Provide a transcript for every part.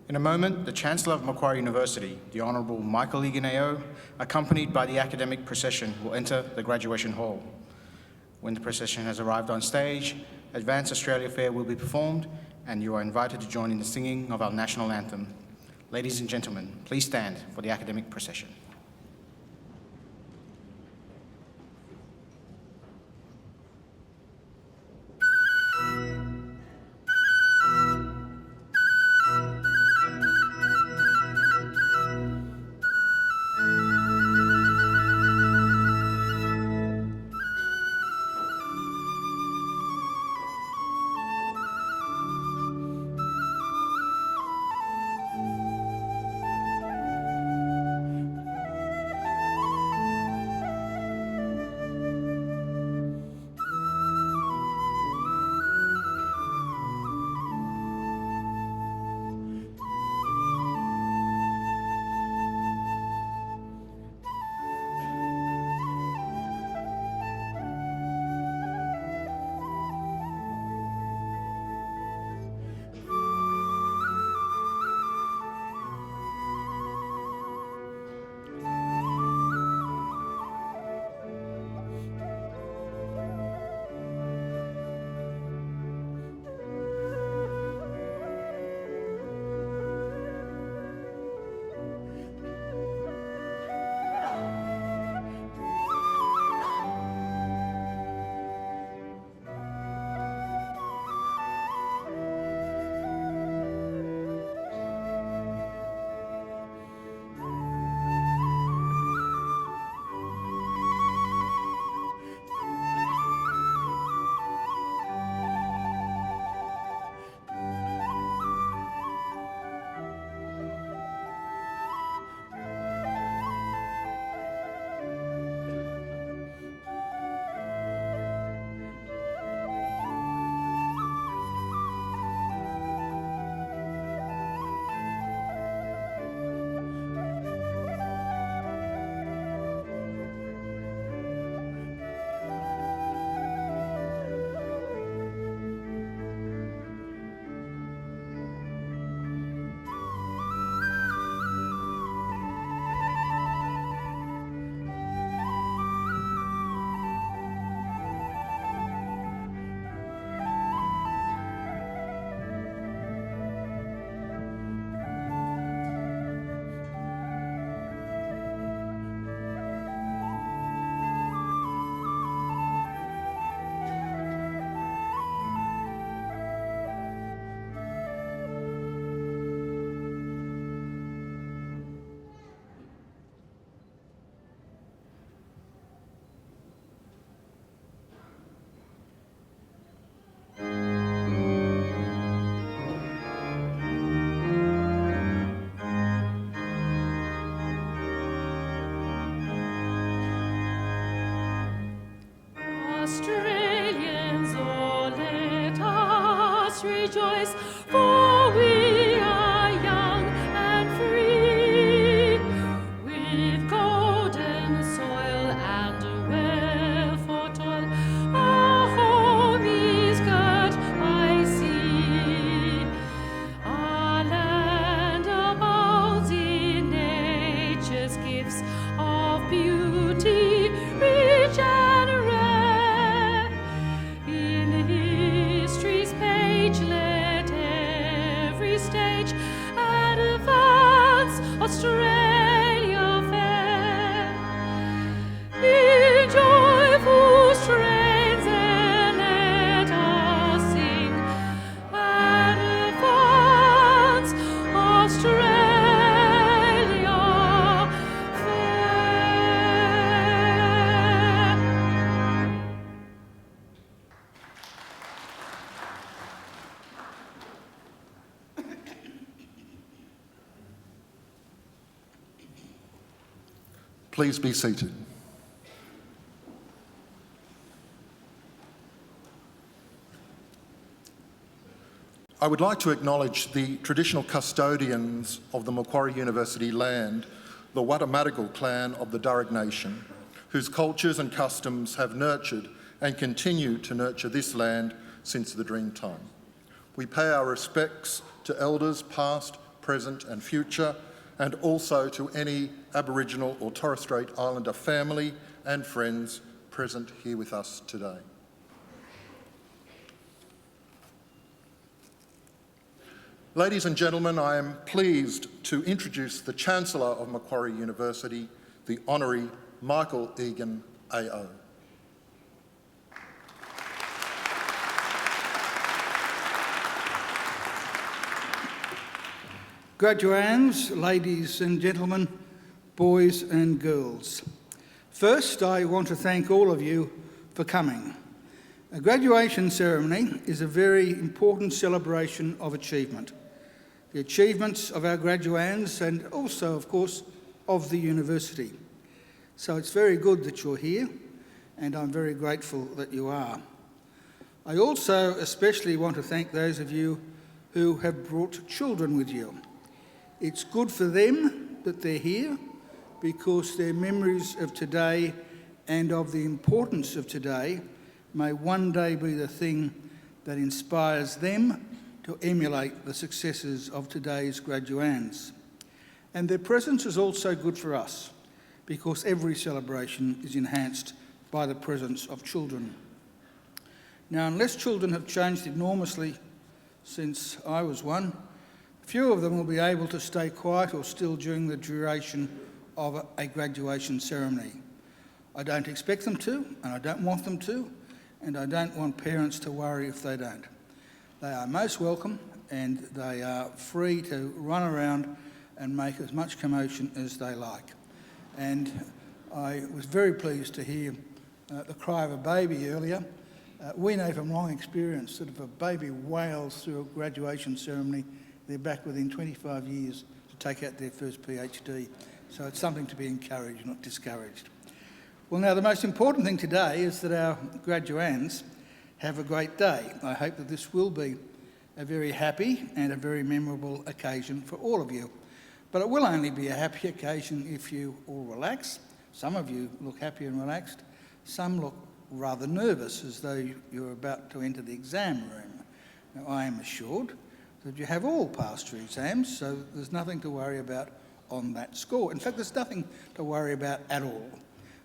In a moment, the Chancellor of Macquarie University, the Honourable Michael Iganeo, accompanied by the academic procession, will enter the graduation hall. When the procession has arrived on stage, Advance Australia Fair will be performed and you are invited to join in the singing of our national anthem. Ladies and gentlemen, please stand for the academic procession. Australians, oh, let us rejoice, for we are young and free, with golden soil and well-fought toil. Our home is girt by sea. Our land abounds in nature's gifts of beauty, rich and rare. In history's page, let every stage advance Australia fair. In joyful strains, and let us sing, advance Australia fair. Please be seated. I would like to acknowledge the traditional custodians of the Macquarie University land, the Watamatigal clan of the Darug Nation, whose cultures and customs have nurtured and continue to nurture this land since the Dreamtime. We pay our respects to elders past, present and future, and also to any Aboriginal or Torres Strait Islander family and friends present here with us today. Ladies and gentlemen, I am pleased to introduce the Chancellor of Macquarie University, the Honorary Michael Egan, AO. Graduands, ladies and gentlemen, boys and girls. First, I want to thank all of you for coming. A graduation ceremony is a very important celebration of achievement. The achievements of our graduands and also, of course, of the university. So it's very good that you're here, and I'm very grateful that you are. I also especially want to thank those of you who have brought children with you. It's good for them that they're here because their memories of today and of the importance of today may one day be the thing that inspires them to emulate the successes of today's graduands. And their presence is also good for us because every celebration is enhanced by the presence of children. Now, unless children have changed enormously since I was one, few of them will be able to stay quiet or still during the duration of a graduation ceremony. I don't expect them to, and I don't want them to, and I don't want parents to worry if they don't. They are most welcome, and they are free to run around and make as much commotion as they like. And I was very pleased to hear the cry of a baby earlier. We know from long experience that if a baby wails through a graduation ceremony, they're back within 25 years to take out their first PhD. So it's something to be encouraged, not discouraged. Well, now, the most important thing today is that our graduands have a great day. I hope that this will be a very happy and a very memorable occasion for all of you. But it will only be a happy occasion if you all relax. Some of you look happy and relaxed. Some look rather nervous, as though you're about to enter the exam room. Now, I am assured that you have all passed your exams, so there's nothing to worry about on that score. In fact, there's nothing to worry about at all.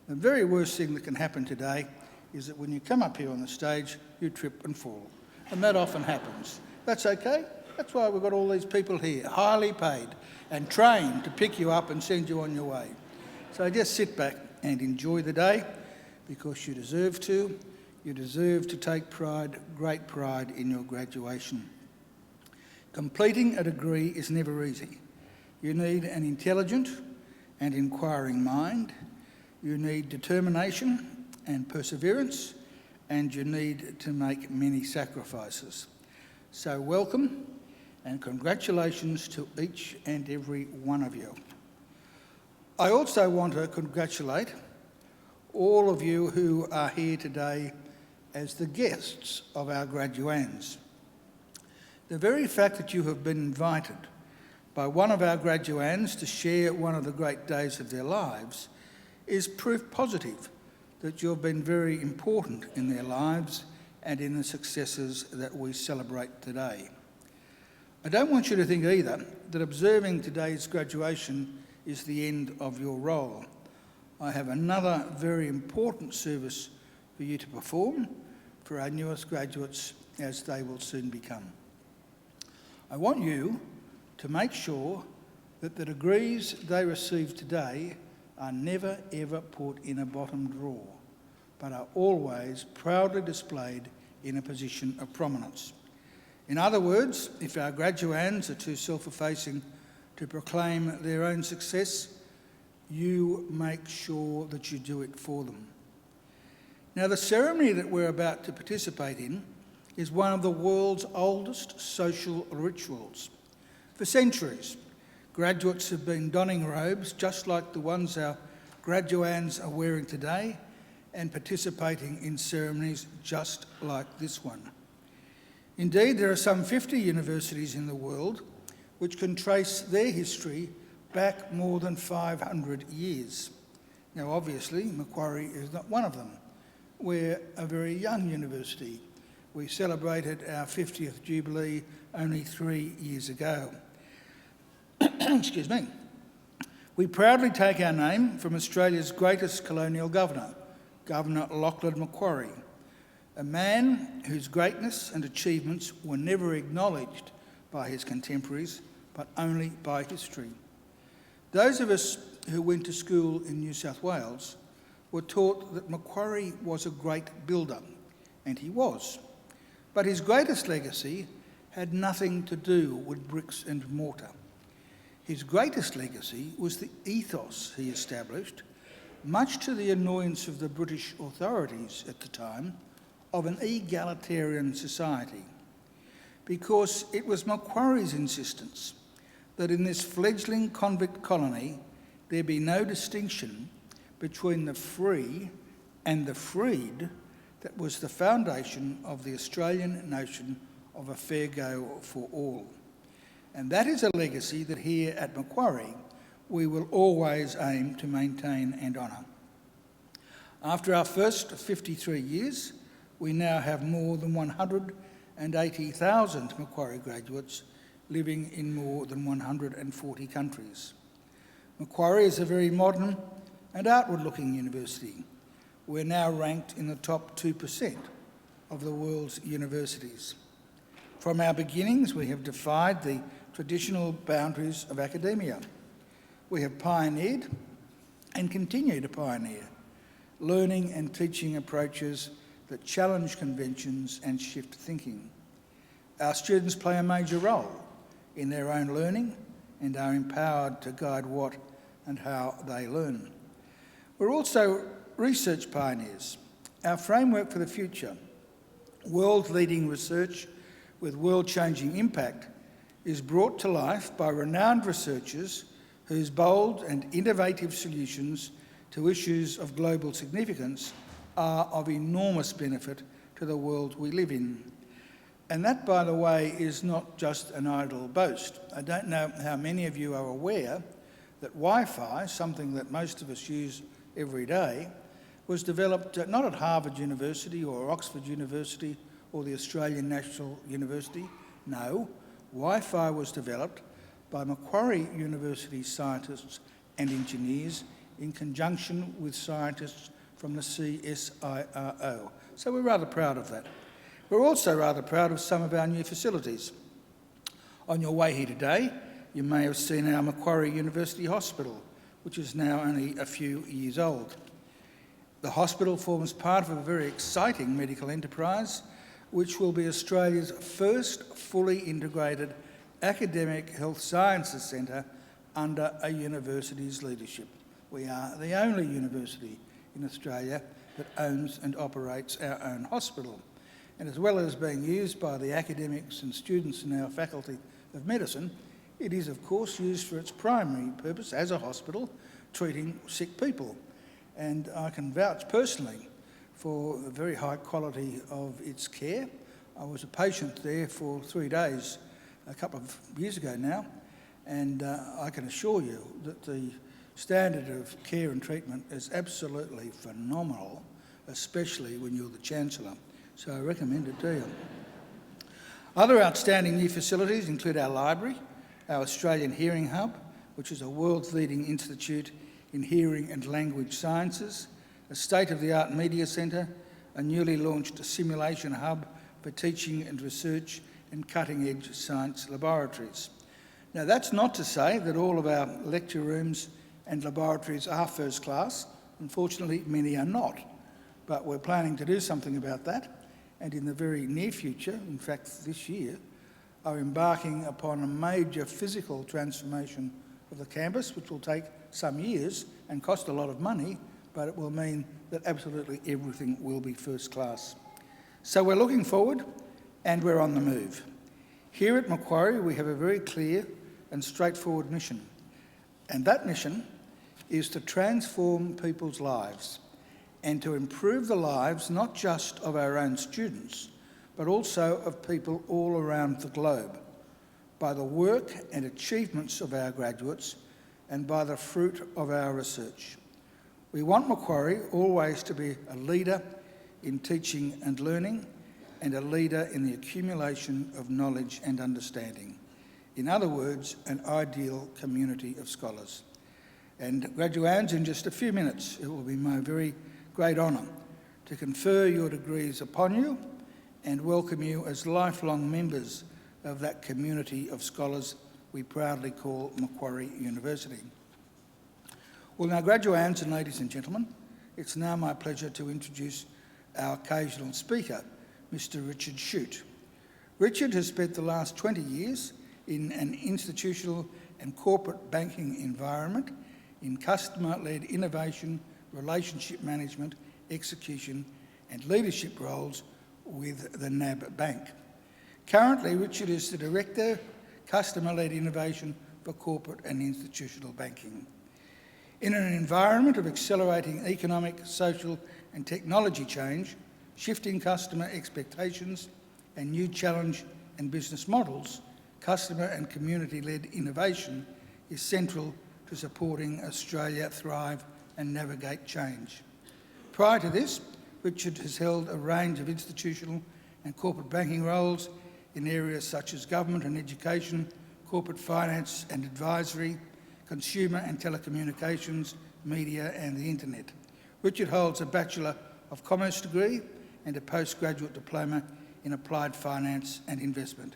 The very worst thing that can happen today is that when you come up here on the stage, you trip and fall. And that often happens. That's okay. That's why we've got all these people here, highly paid and trained to pick you up and send you on your way. So just sit back and enjoy the day because you deserve to. You deserve to take pride, great pride in your graduation. Completing a degree is never easy. You need an intelligent and inquiring mind. You need determination and perseverance, and you need to make many sacrifices. So welcome and congratulations to each and every one of you. I also want to congratulate all of you who are here today as the guests of our graduands. The very fact that you have been invited by one of our graduands to share one of the great days of their lives is proof positive that you've been very important in their lives and in the successes that we celebrate today. I don't want you to think either that observing today's graduation is the end of your role. I have another very important service for you to perform for our newest graduates, as they will soon become. I want you to make sure that the degrees they receive today are never ever put in a bottom drawer, but are always proudly displayed in a position of prominence. In other words, if our graduands are too self-effacing to proclaim their own success, you make sure that you do it for them. Now, the ceremony that we're about to participate in is one of the world's oldest social rituals. For centuries, graduates have been donning robes just like the ones our graduands are wearing today and participating in ceremonies just like this one. Indeed, there are some 50 universities in the world which can trace their history back more than 500 years. Now, obviously, Macquarie is not one of them. We're a very young university. We celebrated our 50th Jubilee only 3 years ago. excuse me, we proudly take our name from Australia's greatest colonial governor, Governor Lachlan Macquarie, a man whose greatness and achievements were never acknowledged by his contemporaries, but only by history. Those of us who went to school in New South Wales were taught that Macquarie was a great builder, and he was. But his greatest legacy had nothing to do with bricks and mortar. His greatest legacy was the ethos he established, much to the annoyance of the British authorities at the time, of an egalitarian society, because it was Macquarie's insistence that in this fledgling convict colony there be no distinction between the free and the freed that was the foundation of the Australian notion of a fair go for all. And that is a legacy that here at Macquarie we will always aim to maintain and honour. After our first 53 years, we now have more than 180,000 Macquarie graduates living in more than 140 countries. Macquarie is a very modern and outward-looking university. We're now ranked in the top 2% of the world's universities. From our beginnings, we have defied the traditional boundaries of academia. We have pioneered and continue to pioneer learning and teaching approaches that challenge conventions and shift thinking. Our students play a major role in their own learning and are empowered to guide what and how they learn. We're also research pioneers. Our framework for the future, world-leading research with world-changing impact, is brought to life by renowned researchers whose bold and innovative solutions to issues of global significance are of enormous benefit to the world we live in. And that, by the way, is not just an idle boast. I don't know how many of you are aware that Wi-Fi, something that most of us use every day, was developed not at Harvard University or Oxford University or the Australian National University. No, Wi-Fi was developed by Macquarie University scientists and engineers in conjunction with scientists from the CSIRO. So we're rather proud of that. We're also rather proud of some of our new facilities. On your way here today, you may have seen our Macquarie University Hospital, which is now only a few years old. The hospital forms part of a very exciting medical enterprise, which will be Australia's first fully integrated academic health sciences centre under a university's leadership. We are the only university in Australia that owns and operates our own hospital. And as well as being used by the academics and students in our Faculty of Medicine, it is of course used for its primary purpose as a hospital, treating sick people. And I can vouch personally for the very high quality of its care. I was a patient there for 3 days a couple of years ago now, and I can assure you that the standard of care and treatment is absolutely phenomenal, especially when you're the Chancellor. So I recommend it to you. Other outstanding new facilities include our library, our Australian Hearing Hub, which is a world's leading institute in hearing and language sciences, a state-of-the-art media centre, a newly launched simulation hub for teaching and research, and cutting-edge science laboratories. Now, that's not to say that all of our lecture rooms and laboratories are first class. Unfortunately, many are not. But we're planning to do something about that, and in the very near future, in fact this year, are embarking upon a major physical transformation of the campus, which will take some years and cost a lot of money, but it will mean that absolutely everything will be first class. So we're looking forward and we're on the move. Here at Macquarie, we have a very clear and straightforward mission, and that mission is to transform people's lives and to improve the lives not just of our own students, but also of people all around the globe by the work and achievements of our graduates and by the fruit of our research. We want Macquarie always to be a leader in teaching and learning and a leader in the accumulation of knowledge and understanding. In other words, an ideal community of scholars. And graduands, in just a few minutes, it will be my very great honour to confer your degrees upon you and welcome you as lifelong members of that community of scholars we proudly call Macquarie University. Well, now, graduands and ladies and gentlemen, it's now my pleasure to introduce our occasional speaker, Mr. Richard Shute. Richard has spent the last 20 years in an institutional and corporate banking environment in customer-led innovation, relationship management, execution and leadership roles with the NAB Bank. Currently, Richard is the Director, Customer-led Innovation for Corporate and Institutional Banking. In an environment of accelerating economic, social and technology change, shifting customer expectations and new challenge and business models, customer and community-led innovation is central to supporting Australia thrive and navigate change. Prior to this, Richard has held a range of institutional and corporate banking roles in areas such as government and education, corporate finance and advisory, consumer and telecommunications, media and the internet. Richard holds a Bachelor of Commerce degree and a postgraduate diploma in applied finance and investment.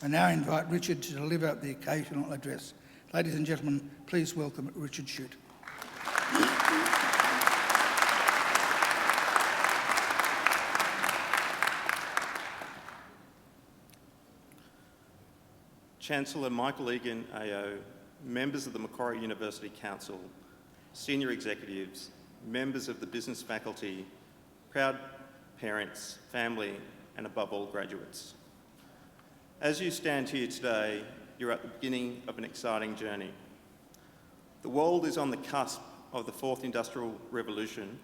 I now invite Richard to deliver the occasional address. Ladies and gentlemen, please welcome Richard Shute. Chancellor Michael Egan AO, members of the Macquarie University Council, senior executives, members of the business faculty, proud parents, family, and above all, graduates. As you stand here today, you're at the beginning of an exciting journey. The world is on the cusp of the fourth industrial revolution,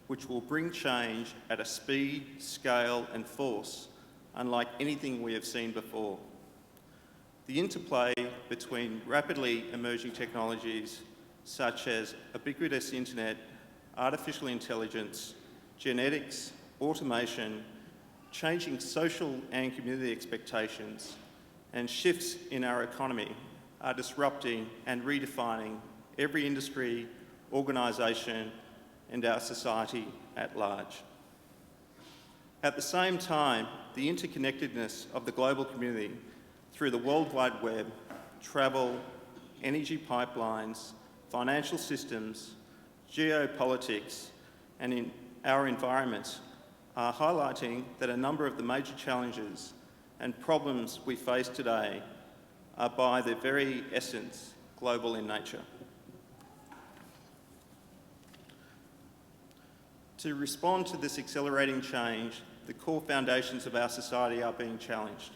which will bring change at a speed, scale, and force unlike anything we have seen before. The interplay between rapidly emerging technologies such as ubiquitous internet, artificial intelligence, genetics, automation, changing social and community expectations, and shifts in our economy are disrupting and redefining every industry, organisation, and our society at large. At the same time, the interconnectedness of the global community through the World Wide Web, travel, energy pipelines, financial systems, geopolitics, and in our environments are highlighting that a number of the major challenges and problems we face today are by their very essence global in nature. To respond to this accelerating change, the core foundations of our society are being challenged.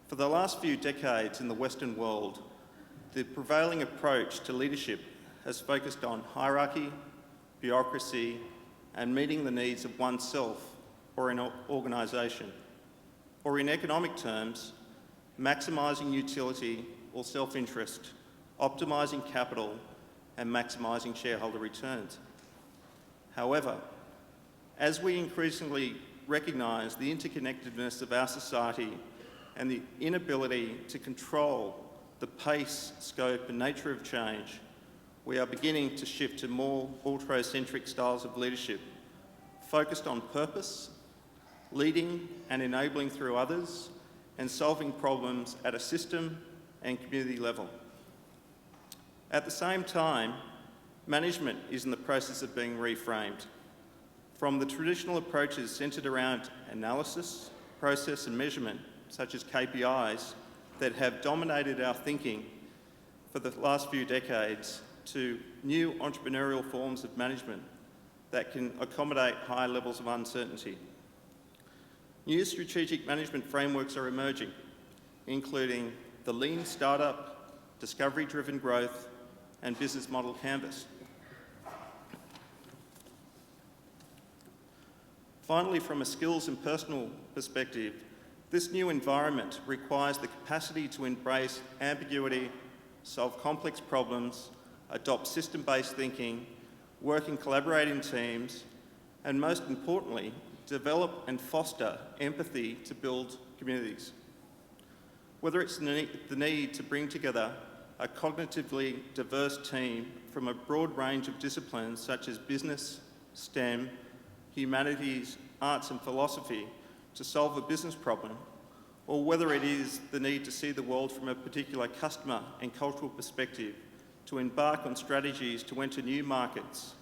For the last few decades in the Western world, the prevailing approach to leadership has focused on hierarchy, bureaucracy, and meeting the needs of oneself or an organisation, or in economic terms, maximising utility or self-interest, optimising capital, and maximising shareholder returns. However, as we increasingly recognise the interconnectedness of our society and the inability to control the pace, scope and nature of change, we are beginning to shift to more autocentric styles of leadership, focused on purpose, leading and enabling through others, and solving problems at a system and community level. At the same time, management is in the process of being reframed. From the traditional approaches centred around analysis, process and measurement, such as KPIs, that have dominated our thinking for the last few decades, to new entrepreneurial forms of management that can accommodate high levels of uncertainty. New strategic management frameworks are emerging, including the lean startup, discovery-driven growth, and business model canvas. Finally, from a skills and personal perspective, this new environment requires the capacity to embrace ambiguity, solve complex problems, adopt system-based thinking, work and collaborate in teams, and most importantly, develop and foster empathy to build communities. whether it's the need to bring together a cognitively diverse team from a broad range of disciplines such as business, STEM, humanities, arts and philosophy to solve a business problem, or whether it is the need to see the world from a particular customer and cultural perspective, to embark on strategies to enter new markets,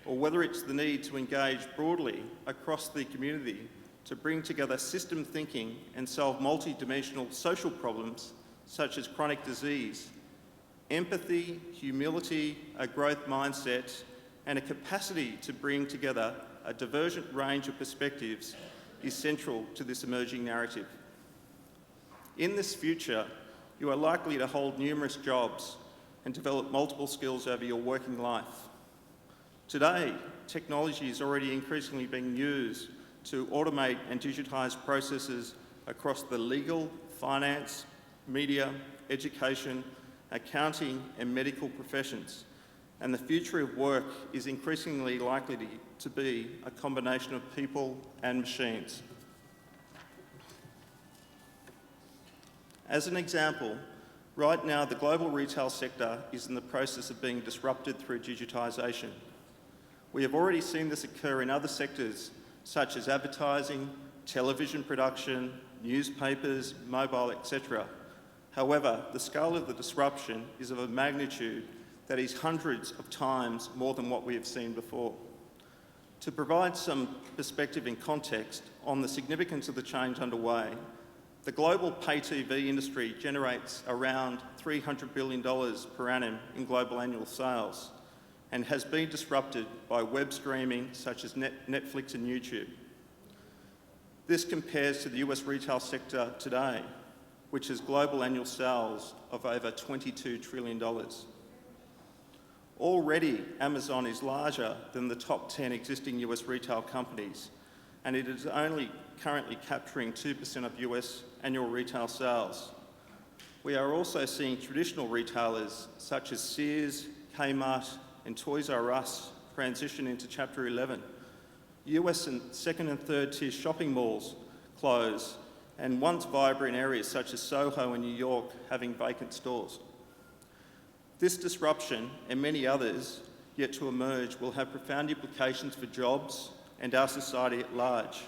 or whether it's the need to engage broadly across the community to bring together system thinking and solve multi-dimensional social problems such as chronic disease, empathy, humility, a growth mindset, and a capacity to bring together a divergent range of perspectives is central to this emerging narrative. In this future, you are likely to hold numerous jobs and develop multiple skills over your working life. Today, technology is already increasingly being used to automate and digitise processes across the legal, finance, media, education, accounting and medical professions, and the future of work is increasingly likely to be a combination of people and machines. As an example, right now the global retail sector is in the process of being disrupted through digitisation. We have already seen this occur in other sectors such as advertising, television production, newspapers, mobile, etc. However, the scale of the disruption is of a magnitude that is hundreds of times more than what we have seen before. To provide some perspective and context on the significance of the change underway, the global pay TV industry generates around $300 billion per annum in global annual sales and has been disrupted by web streaming such as Netflix and YouTube. This compares to the US retail sector today, which has global annual sales of over $22 trillion. Already, Amazon is larger than the top 10 existing US retail companies, and it is only currently capturing 2% of US annual retail sales. We are also seeing traditional retailers such as Sears, Kmart, and Toys R Us transition into Chapter 11. US and second and third tier shopping malls close, and once vibrant areas such as Soho in New York having vacant stores. This disruption, and many others yet to emerge, will have profound implications for jobs and our society at large.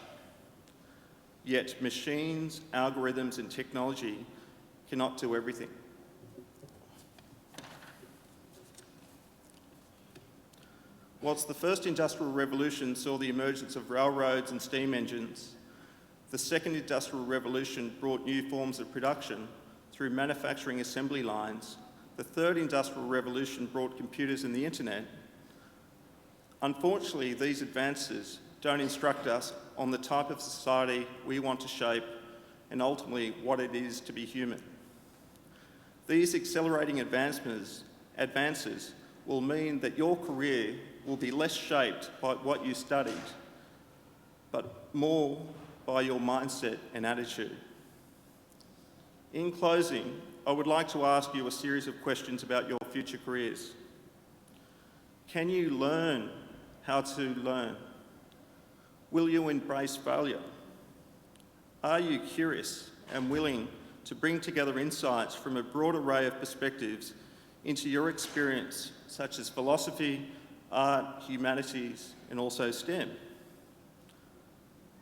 Yet machines, algorithms and technology cannot do everything. Whilst the first industrial revolution saw the emergence of railroads and steam engines, the second industrial revolution brought new forms of production through manufacturing assembly lines. The third industrial revolution brought computers and the internet. Unfortunately, these advances don't instruct us on the type of society we want to shape and ultimately what it is to be human. These accelerating advances will mean that your career will be less shaped by what you studied, but more by your mindset and attitude. In closing, I would like to ask you a series of questions about your future careers. Can you learn how to learn? Will you embrace failure? Are you curious and willing to bring together insights from a broad array of perspectives into your experience, such as philosophy, art, humanities, and also STEM?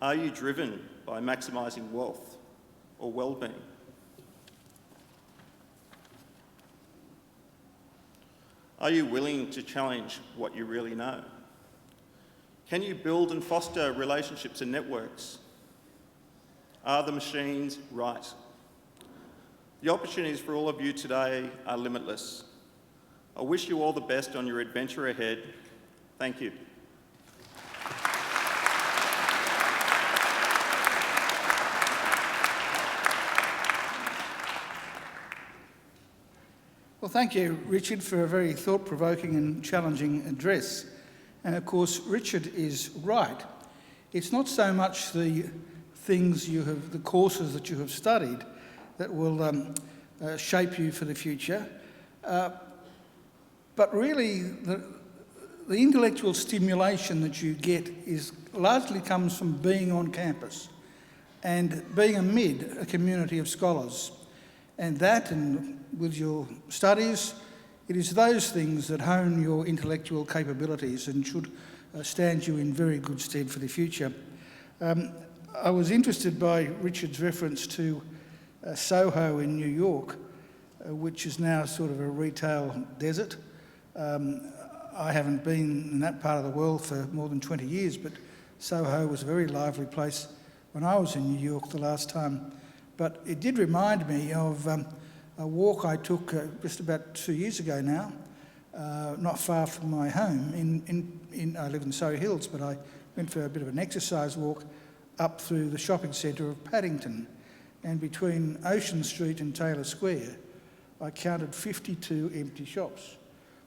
Are you driven by maximising wealth or well-being? Are you willing to challenge what you really know? Can you build and foster relationships and networks? Are the machines right? The opportunities for all of you today are limitless. I wish you all the best on your adventure ahead. Thank you. Well, thank you, Richard, for a very thought-provoking and challenging address. And of course, Richard is right. It's not so much the the courses that you have studied that will shape you for the future, but really the intellectual stimulation that you get largely comes from being on campus and being amid a community of scholars. And that, and with your studies, it is those things that hone your intellectual capabilities and should stand you in very good stead for the future. I was interested by Richard's reference to Soho in New York, which is now sort of a retail desert. I haven't been in that part of the world for more than 20 years, but Soho was a very lively place when I was in New York the last time. But it did remind me of a walk I took just about 2 years ago now, not far from my home. I live in Surrey Hills, but I went for a bit of an exercise walk up through the shopping centre of Paddington. And between Ocean Street and Taylor Square, I counted 52 empty shops,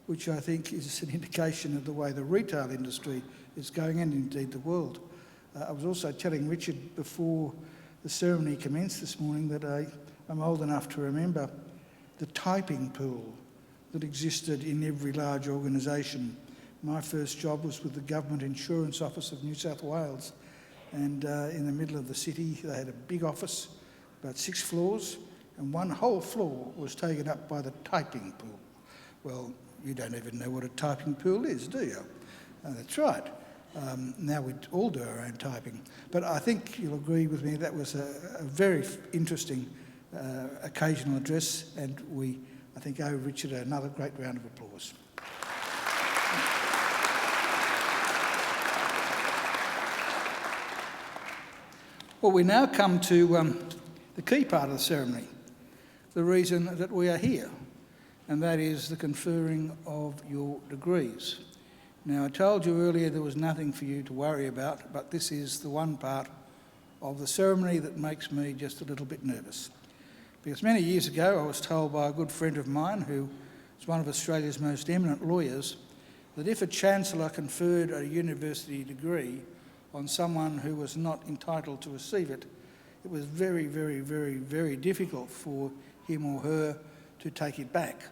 which I think is an indication of the way the retail industry is going, and indeed the world. I was also telling Richard before the ceremony commenced this morning that I'm old enough to remember the typing pool that existed in every large organisation. My first job was with the Government Insurance Office of New South Wales, and in the middle of the city they had a big office, about 6 floors, and one whole floor was taken up by the typing pool. Well, you don't even know what a typing pool is, do you? That's right. Now we all do our own typing. But I think you'll agree with me that was a very interesting occasional address, and I think owe Richard another great round of applause. Well, we now come to the key part of the ceremony, the reason that we are here, and that is the conferring of your degrees. Now, I told you earlier there was nothing for you to worry about, but this is the one part of the ceremony that makes me just a little bit nervous. Because many years ago I was told by a good friend of mine, who is one of Australia's most eminent lawyers, that if a chancellor conferred a university degree on someone who was not entitled to receive it, it was very, very, very, very difficult for him or her to take it back.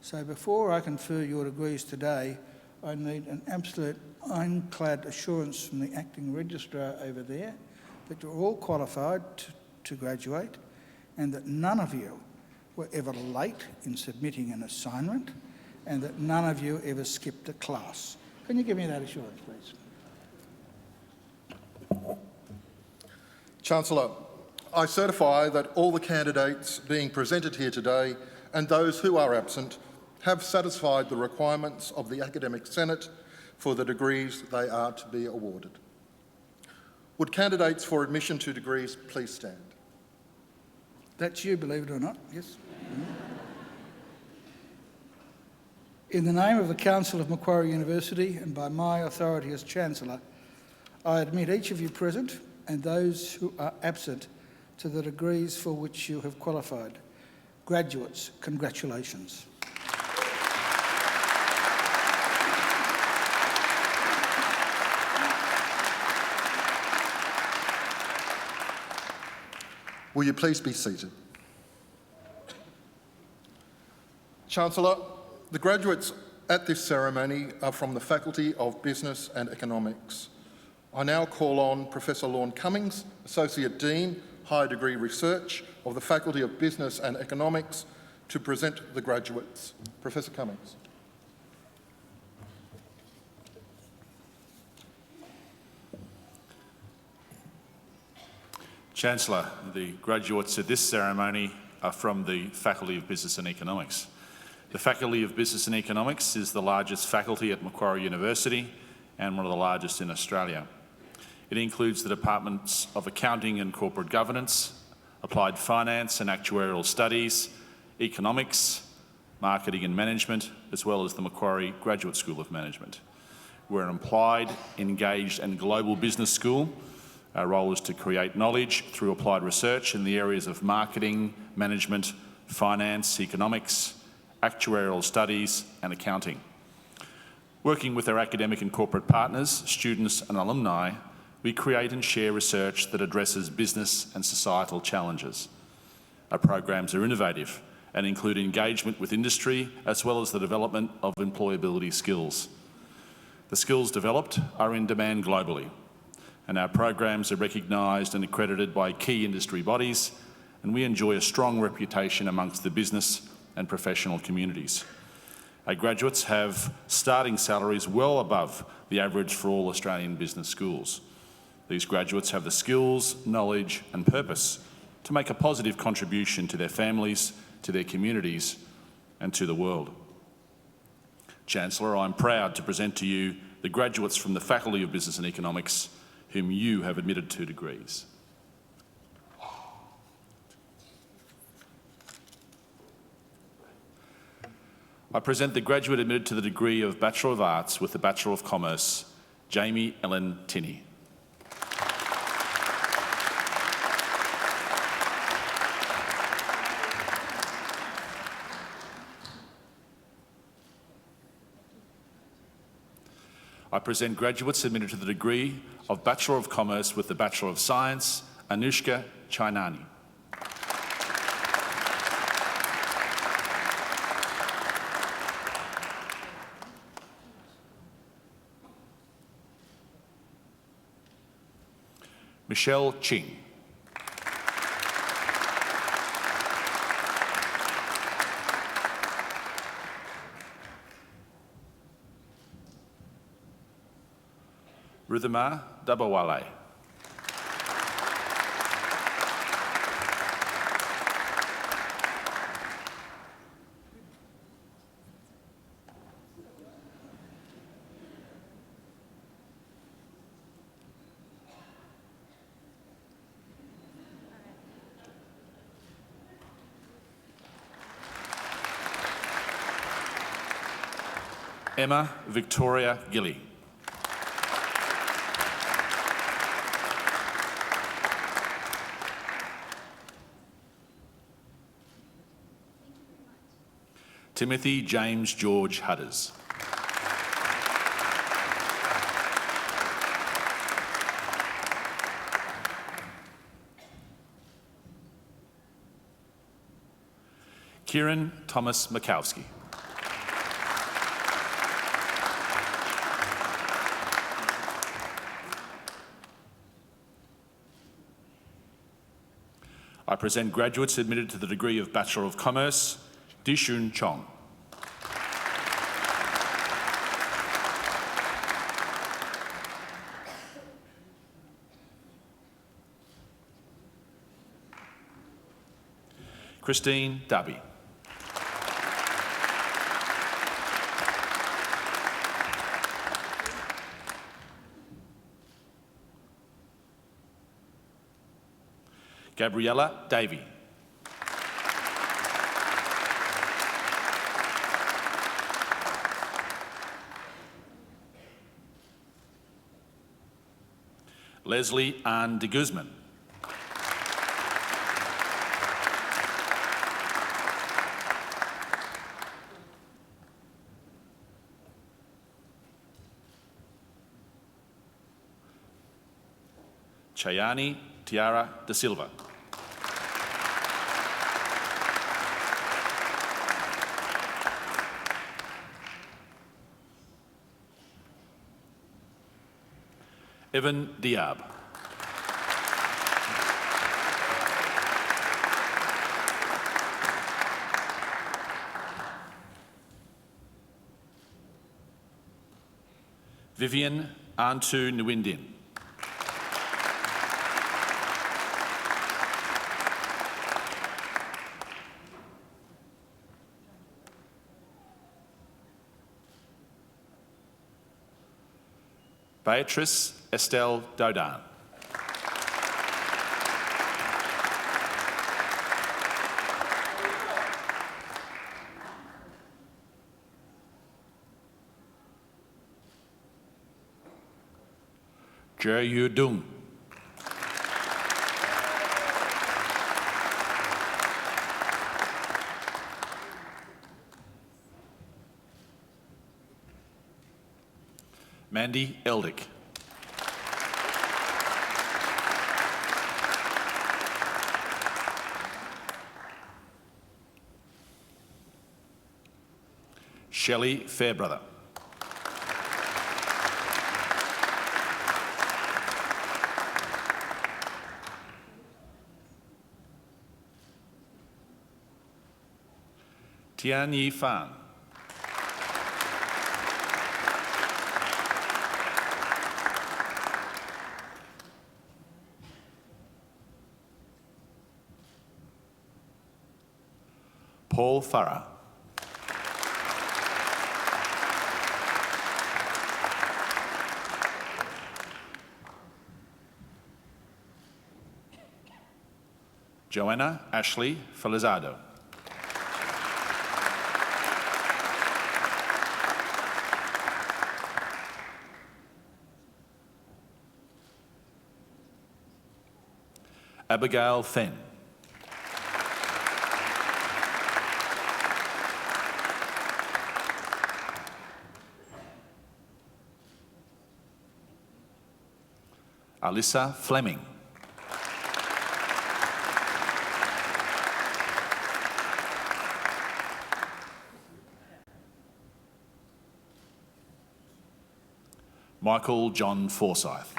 So before I confer your degrees today, I need an absolute ironclad assurance from the acting registrar over there that you're all qualified to graduate, and that none of you were ever late in submitting an assignment, and that none of you ever skipped a class. Can you give me that assurance, please? Chancellor, I certify that all the candidates being presented here today and those who are absent have satisfied the requirements of the Academic Senate for the degrees they are to be awarded. Would candidates for admission to degrees please stand? That's you, believe it or not, yes. In the name of the Council of Macquarie University and by my authority as Chancellor, I admit each of you present and those who are absent to the degrees for which you have qualified. Graduates, congratulations. Will you please be seated? Chancellor, the graduates at this ceremony are from the Faculty of Business and Economics. I now call on Professor Lorne Cummings, Associate Dean, Higher Degree Research of the Faculty of Business and Economics, to present the graduates. Professor Cummings. Chancellor, the graduates at this ceremony are from the Faculty of Business and Economics. The Faculty of Business and Economics is the largest faculty at Macquarie University and one of the largest in Australia. It includes the Departments of Accounting and Corporate Governance, Applied Finance and Actuarial Studies, Economics, Marketing and Management, as well as the Macquarie Graduate School of Management. We're an applied, engaged and global business school. Our role is to create knowledge through applied research in the areas of marketing, management, finance, economics, actuarial studies and accounting. Working with our academic and corporate partners, students and alumni, we create and share research that addresses business and societal challenges. Our programs are innovative and include engagement with industry as well as the development of employability skills. The skills developed are in demand globally, and our programs are recognised and accredited by key industry bodies and we enjoy a strong reputation amongst the business and professional communities. Our graduates have starting salaries well above the average for all Australian business schools. These graduates have the skills, knowledge and purpose to make a positive contribution to their families, to their communities and to the world. Chancellor, I'm proud to present to you the graduates from the Faculty of Business and Economics whom you have admitted to degrees. I present the graduate admitted to the degree of Bachelor of Arts with the Bachelor of Commerce, Jamie Ellen Tinney. I present graduates admitted to the degree of Bachelor of Commerce with the Bachelor of Science, Anushka Chainani. Michelle Ching. Rudhima Dabawale. Emma Victoria Gilly. Timothy James George Hudders. Kieran Thomas Mikowski. I present graduates admitted to the degree of Bachelor of Commerce, Dishun Chong. Christine Darby. Gabriella Davey. Leslie Ann de Guzman. Chayani Tiara da Silva. Evan Diab. Vivian Antu Nwindin. Beatrice Estelle Dodan. Je Yu Dung. Mandy Eldick. Shelley Fairbrother. Tian Yi Fan. Paul Farah. Joanna Ashley Felizardo. Abigail Fenn. Alyssa Fleming. Michael John Forsyth.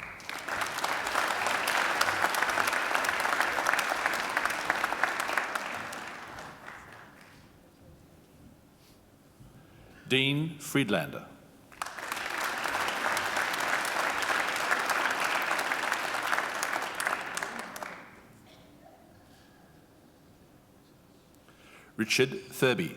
Dean Friedlander. Richard Thurby.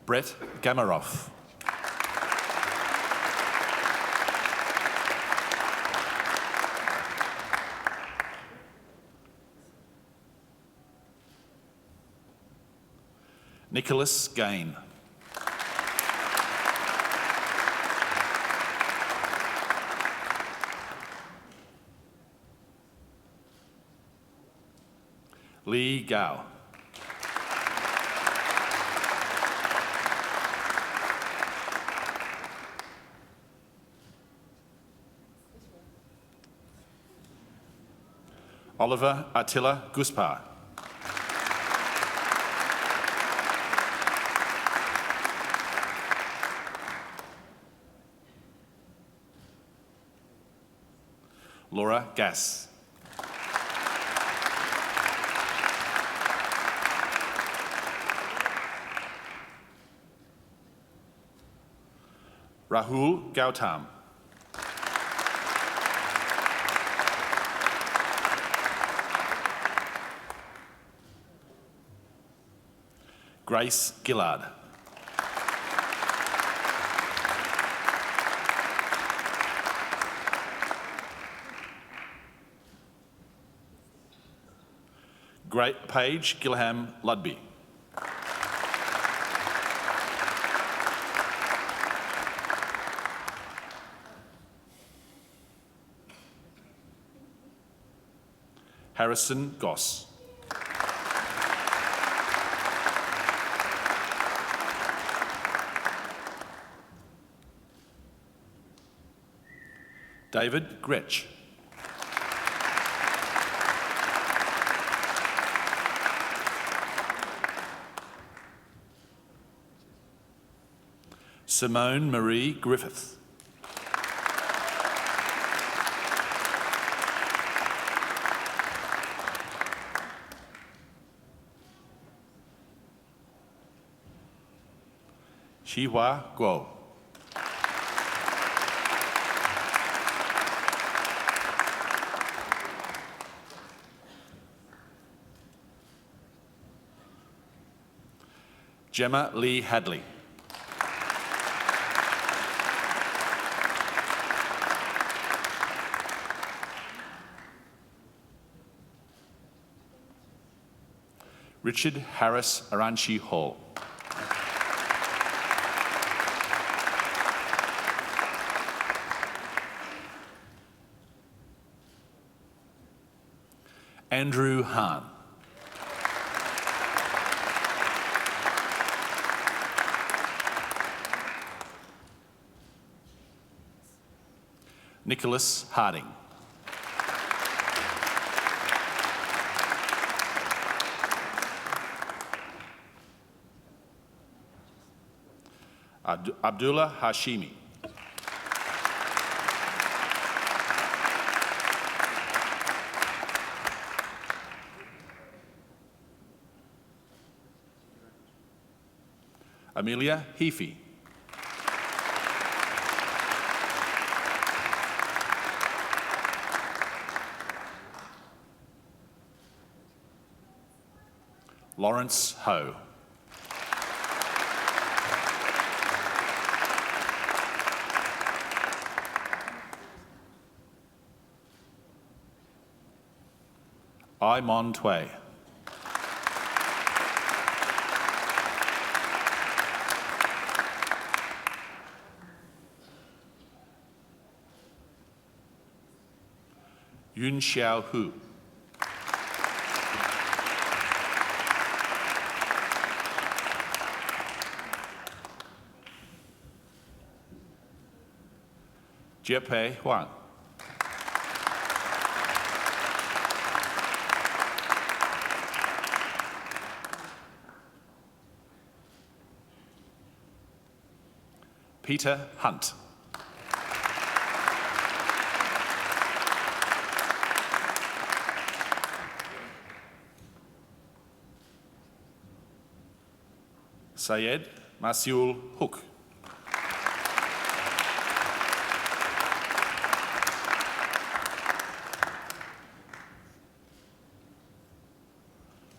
Brett Gamaroff. Nicholas Gain. Lee Gao. Oliver Attila Guspar. Laura Gass. Rahul Gautam. Grace Gillard. Great Paige Gilham Ludby. Harrison Goss. David Gretsch. Simone Marie Griffith. Shihua Guo. Gemma Lee Hadley. Richard Harris Aranchi Hall. Andrew Hahn. Nicholas Harding. Abdullah Hashimi. Amelia Heafy. Lawrence Ho. I Mon Tway. Yun Xiao Hu. Jiepei Huang. Peter Hunt. Syed Masiul Hook.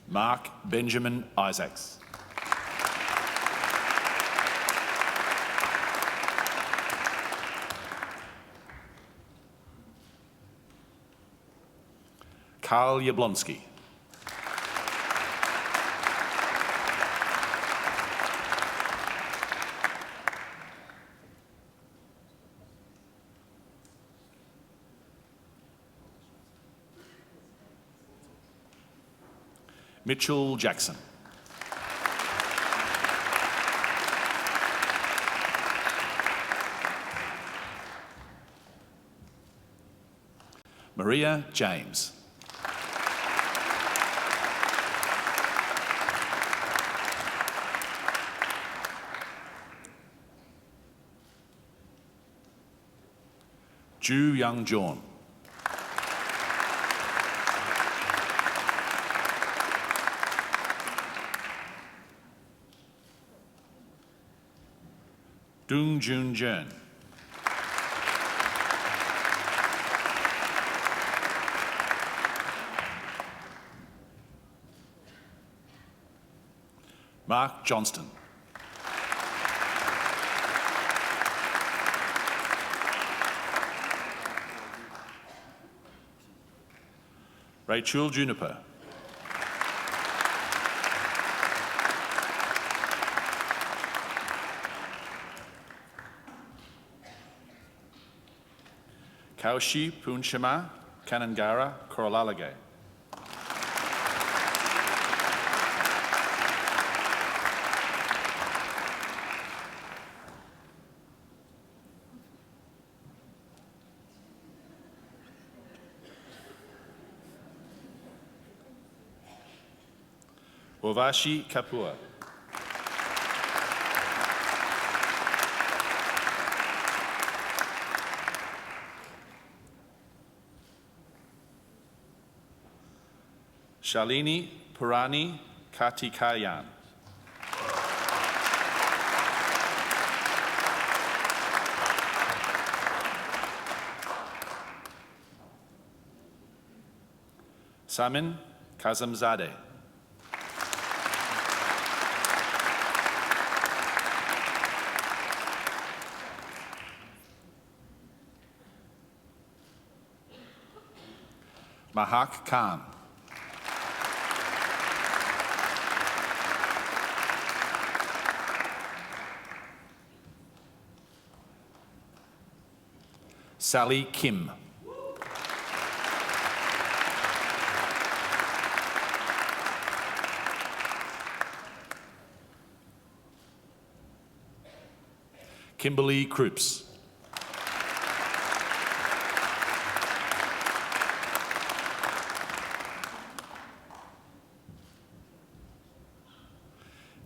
Mark Benjamin Isaacs. Karl Jablonski. Mitchell Jackson. Maria James. Ju Young Jawn. Dung Jun Jern. Mark Johnston. Rachel Juniper. Kaushi Punchama Kanangara Korolalage. Wavashi Kapua. Shalini Purani Kartikayan. Samin Kazamzadeh. Mahak Khan. Sally Kim. Kimberly Krups.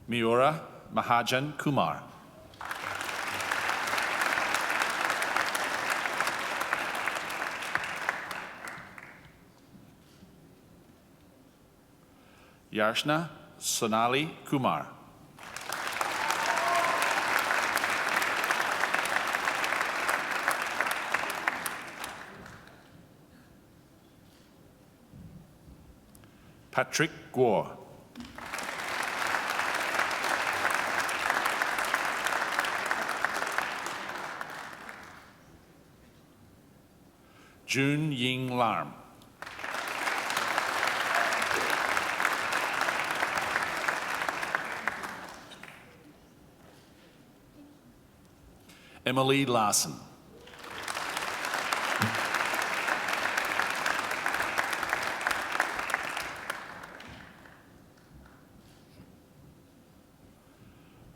Miura Mahajan Kumar. Yarshna Sonali Kumar. Patrick Guo. Jun Ying Lam. Emily Larson.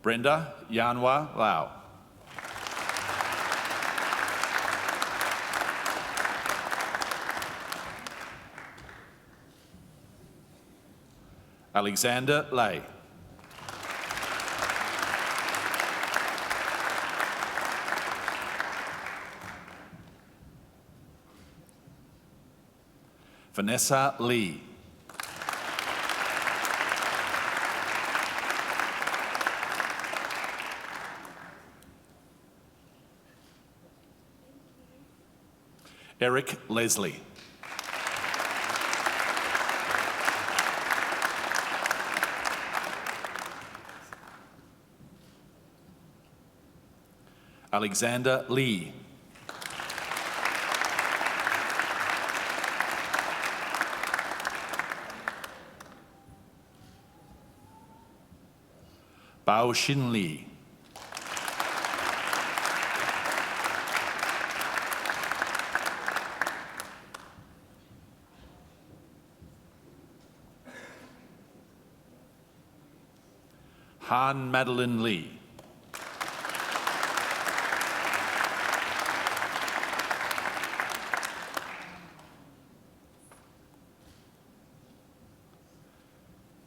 Brenda Yanhua Lau. Alexander Lay. Vanessa Lee. Eric Leslie. Alexander Lee. Bao Xin Li. Han Madeline Lee.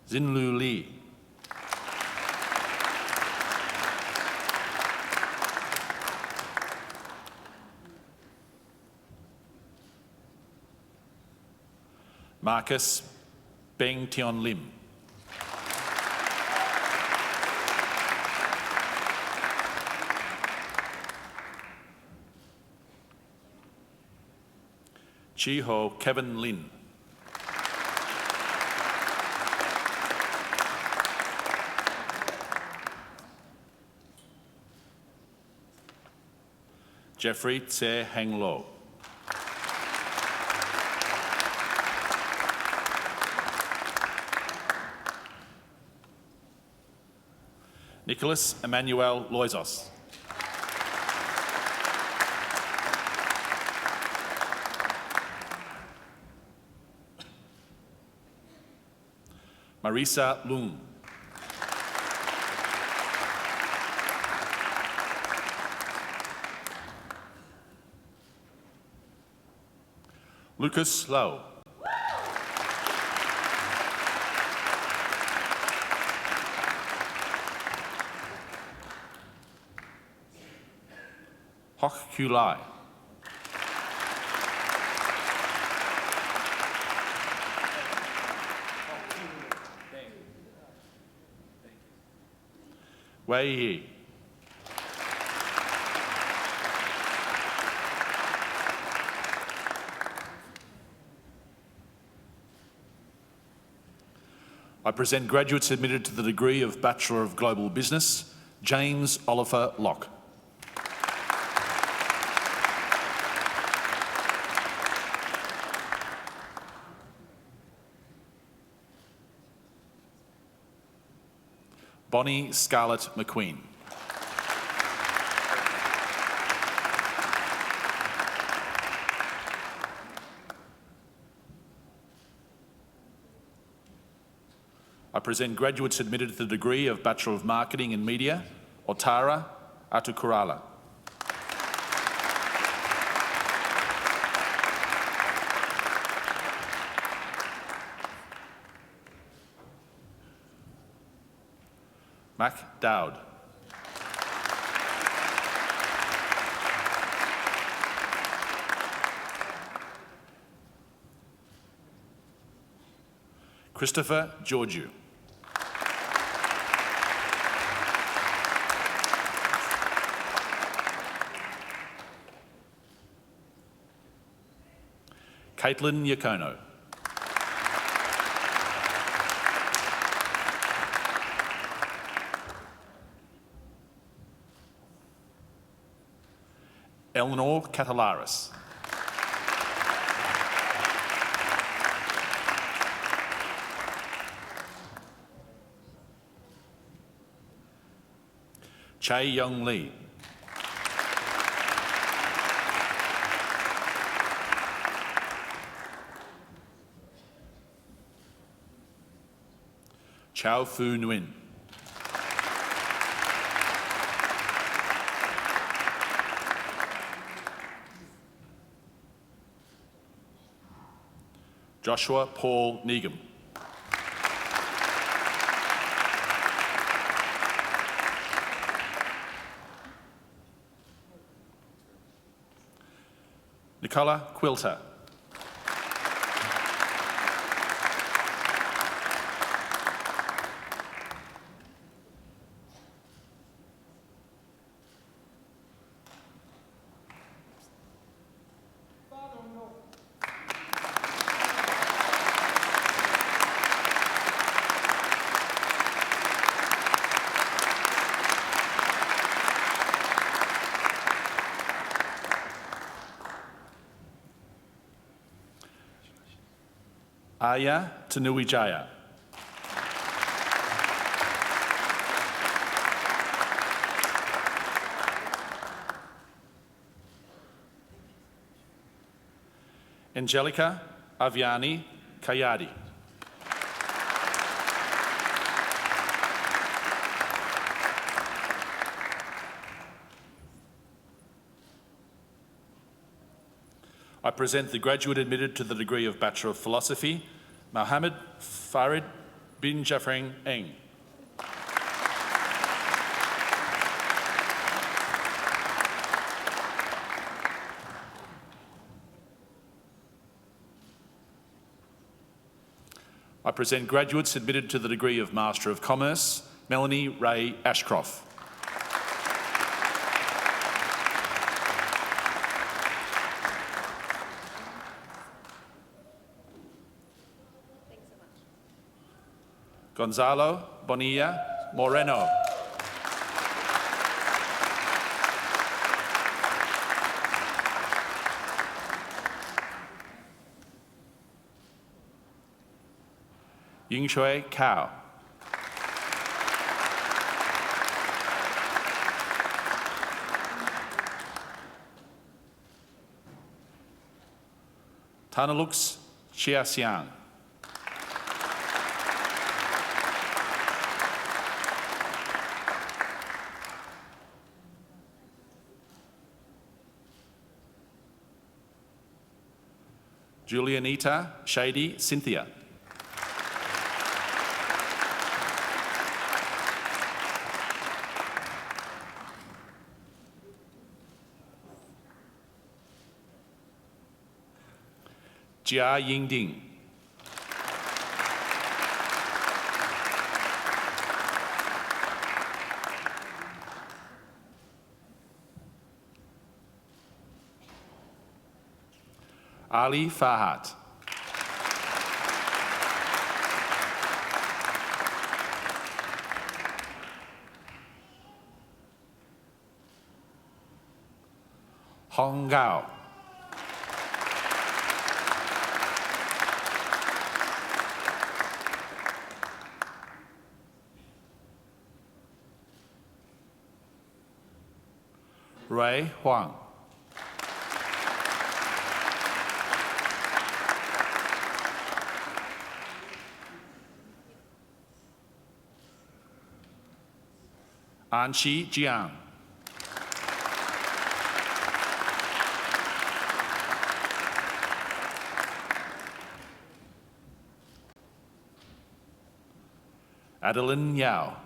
Xinlu Li. Marcus Beng Tion Lim. Chi Ho Kevin Lin. Jeffrey Tse Heng Lo. Nicholas Emmanuel Loizos. Marisa Lung. Lucas Lowe. Hock Q Lai. Wei Yi. I present graduates admitted to the degree of Bachelor of Global Business, James Oliver Locke. Bonnie Scarlett McQueen. I present graduates admitted to the degree of Bachelor of Marketing in Media, Otara Atukurala. Mac Dowd. Christopher Georgiou. Caitlin Yakono. Eleanor Catalaris. Chae Young Lee. Chow Fu Nguyen. Joshua Paul Neegum. Nicola Quilter. Aya Tanuwijaya. Angelica Aviani Kayadi. I present the graduate admitted to the degree of Bachelor of Philosophy, Mohammed Farid bin Jafreng Eng. I present graduates admitted to the degree of Master of Commerce, Melanie Ray Ashcroft. Gonzalo Bonilla Moreno. Yingshui Cao. Tanalux Chiasiang. Julianita Shady Cynthia. Jia Yingding. Ali Farhat. Hong Gao. Ray Huang. Anqi Jiang. Adeline Yao.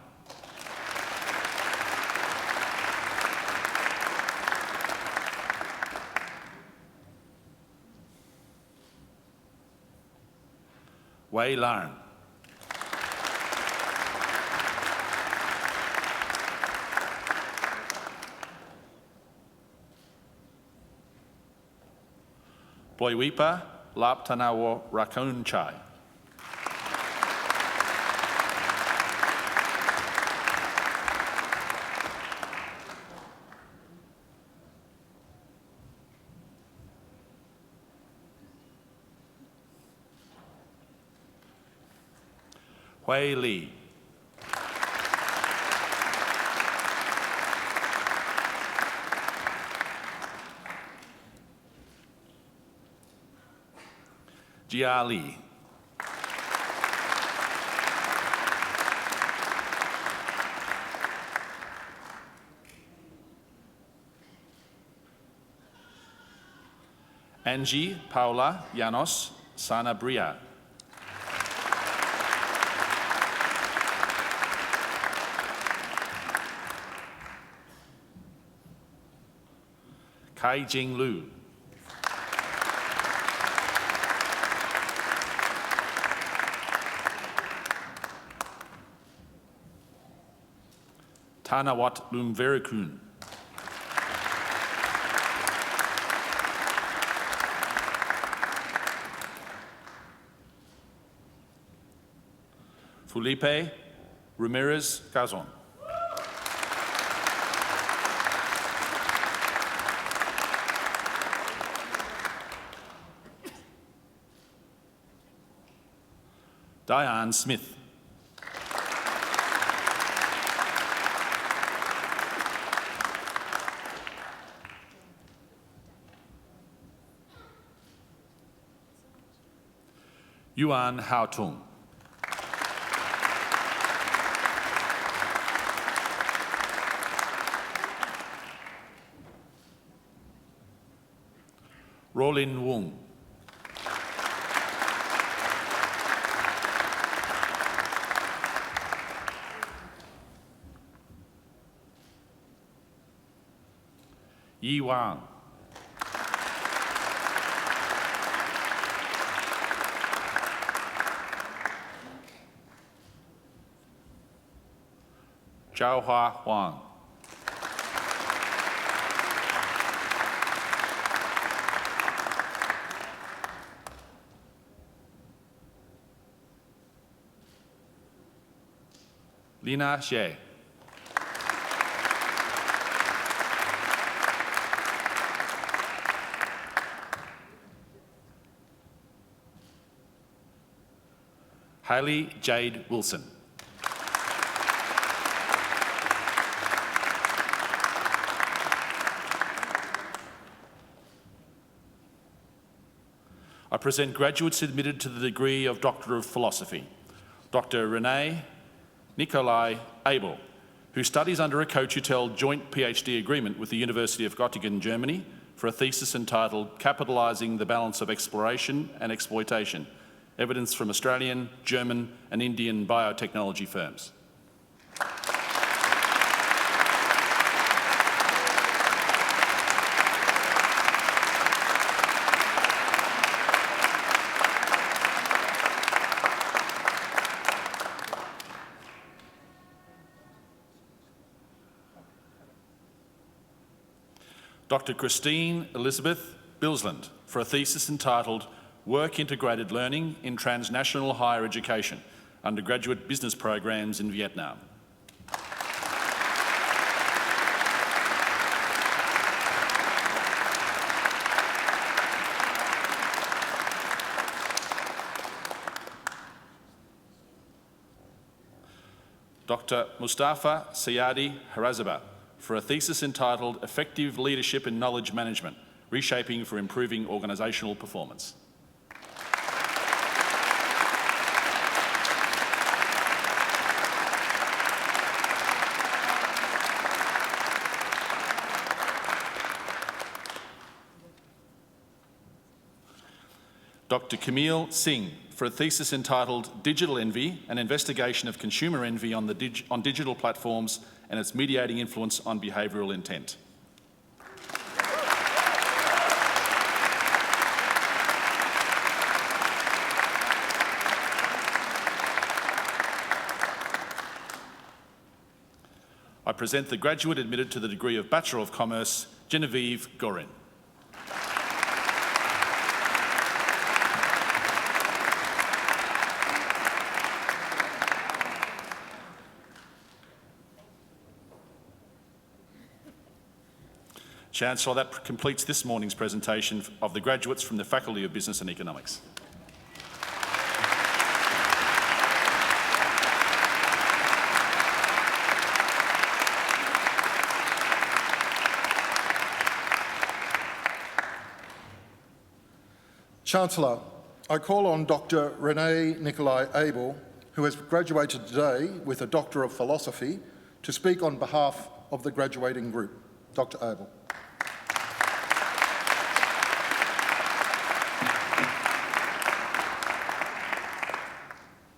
Wei Larn. Boiwipa Laptanawo Rakunchai. Hui Li. Jia Li. Angie Paula Llanos Sanabria. Kai Jing Lu. Tanawat Lumverikun. Felipe Ramirez Gazon. Diane Smith. Yuan Haotung. Rolin Wong. Yi Wang. Zhaohua Huang. Lina Xie. Hailey Jade Wilson. I present graduates admitted to the degree of Doctor of Philosophy, Dr. Renee Nikolai Abel, who studies under a co-tutel joint PhD agreement with the University of Göttingen, Germany, for a thesis entitled Capitalising the Balance of Exploration and Exploitation, Evidence from Australian, German and Indian biotechnology firms. Dr. Christine Elizabeth Bilsland for a thesis entitled Work Integrated Learning in Transnational Higher Education, Undergraduate Business Programs in Vietnam. Dr. Mustafa Sayadi Harazaba for a thesis entitled Effective Leadership in Knowledge Management, Reshaping for Improving Organisational Performance. Dr. Camille Singh for a thesis entitled Digital Envy, an investigation of consumer envy on digital platforms and its mediating influence on behavioural intent. I present the graduate admitted to the degree of Bachelor of Commerce, Genevieve Gorin. Chancellor, that completes this morning's presentation of the graduates from the Faculty of Business and Economics. Chancellor, I call on Dr. Renee Nicolai Abel, who has graduated today with a Doctor of Philosophy, to speak on behalf of the graduating group. Dr. Abel.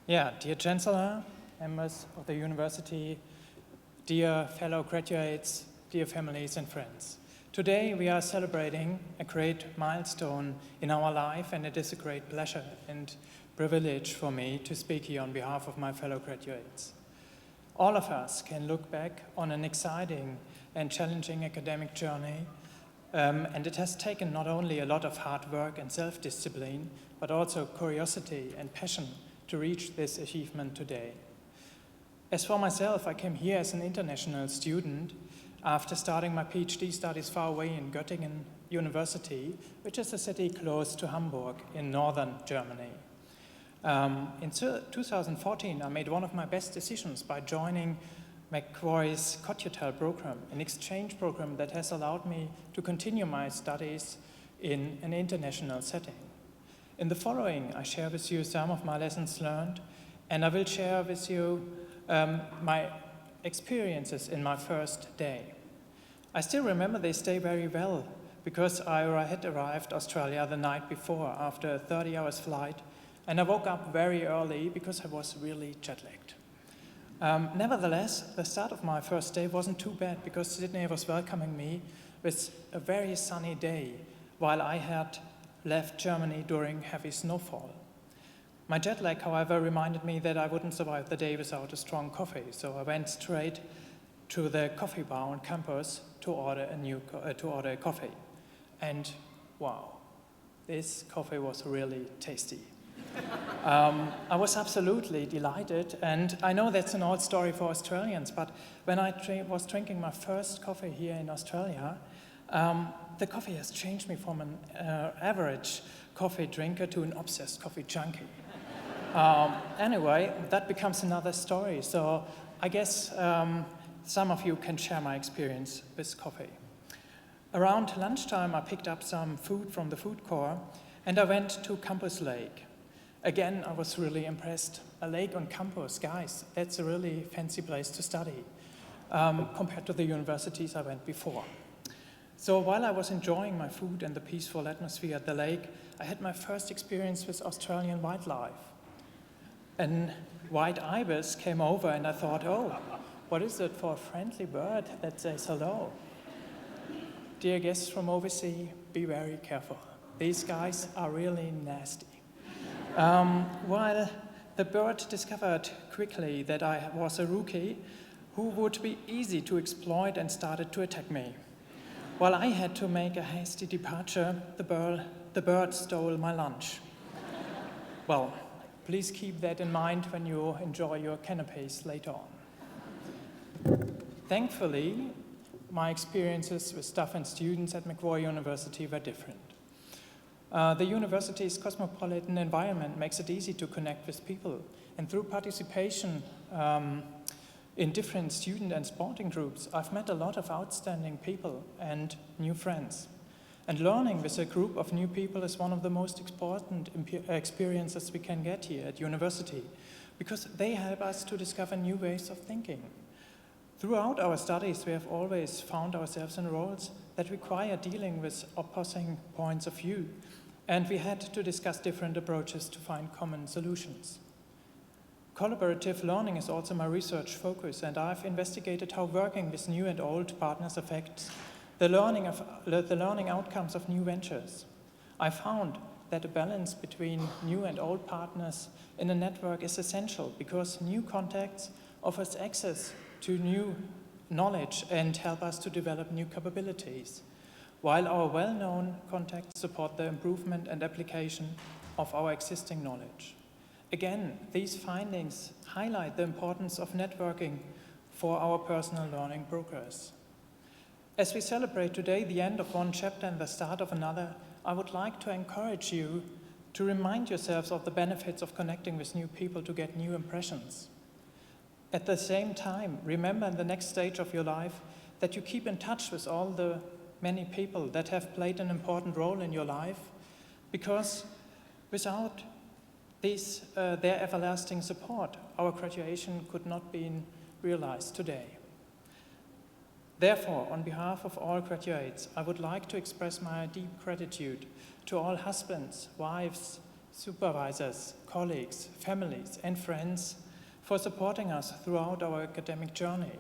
Dear Chancellor, members of the University, dear fellow graduates, dear families and friends. Today we are celebrating a great milestone in our life, and it is a great pleasure and privilege for me to speak here on behalf of my fellow graduates. All of us can look back on an exciting and challenging academic journey, and it has taken not only a lot of hard work and self-discipline, but also curiosity and passion to reach this achievement today. As for myself, I came here as an international student after starting my PhD studies far away in Göttingen University, which is a city close to Hamburg in northern Germany. In 2014, I made one of my best decisions by joining Macquarie's Custodians program, an exchange program that has allowed me to continue my studies in an international setting. In the following, I share with you some of my lessons learned, and I will share with you my experiences in my first day. I still remember this day very well because I had arrived Australia the night before after a 30 hours flight, and I woke up very early because I was really jet-lagged. Nevertheless, the start of my first day wasn't too bad because Sydney was welcoming me with a very sunny day while I had left Germany during heavy snowfall. My jet lag, however, reminded me that I wouldn't survive the day without a strong coffee, so I went straight to the coffee bar on campus to order a coffee. And wow, this coffee was really tasty. I was absolutely delighted, and I know that's an old story for Australians, but when I was drinking my first coffee here in Australia, the coffee has changed me from an average coffee drinker to an obsessed coffee junkie. Anyway, that becomes another story, so I guess some of you can share my experience with coffee. Around lunchtime, I picked up some food from the food court, and I went to Campus Lake. Again, I was really impressed. A lake on campus, guys, that's a really fancy place to study compared to the universities I went before. So while I was enjoying my food and the peaceful atmosphere at the lake, I had my first experience with Australian wildlife. An white ibis came over and I thought, oh, what is it for a friendly bird that says hello? Dear guests from overseas, be very careful. These guys are really nasty. While the bird discovered quickly that I was a rookie who would be easy to exploit and started to attack me. While I had to make a hasty departure, the bird stole my lunch. Well, please keep that in mind when you enjoy your canapes later on. Thankfully, my experiences with staff and students at Macquarie University were different. The university's cosmopolitan environment makes it easy to connect with people, and through participation in different student and sporting groups, I've met a lot of outstanding people and new friends. And learning with a group of new people is one of the most important experiences we can get here at university, because they help us to discover new ways of thinking. Throughout our studies, we have always found ourselves in roles that require dealing with opposing points of view, and we had to discuss different approaches to find common solutions. Collaborative learning is also my research focus, and I've investigated how working with new and old partners affects the learning outcomes of new ventures. I found that a balance between new and old partners in a network is essential because new contacts offers access to new knowledge and help us to develop new capabilities, while our well-known contacts support the improvement and application of our existing knowledge. Again, these findings highlight the importance of networking for our personal learning progress. As we celebrate today the end of one chapter and the start of another, I would like to encourage you to remind yourselves of the benefits of connecting with new people to get new impressions. At the same time, remember in the next stage of your life that you keep in touch with all the many people that have played an important role in your life, because Without their everlasting support, our graduation could not be realized today. Therefore, on behalf of all graduates, I would like to express my deep gratitude to all husbands, wives, supervisors, colleagues, families, and friends for supporting us throughout our academic journey,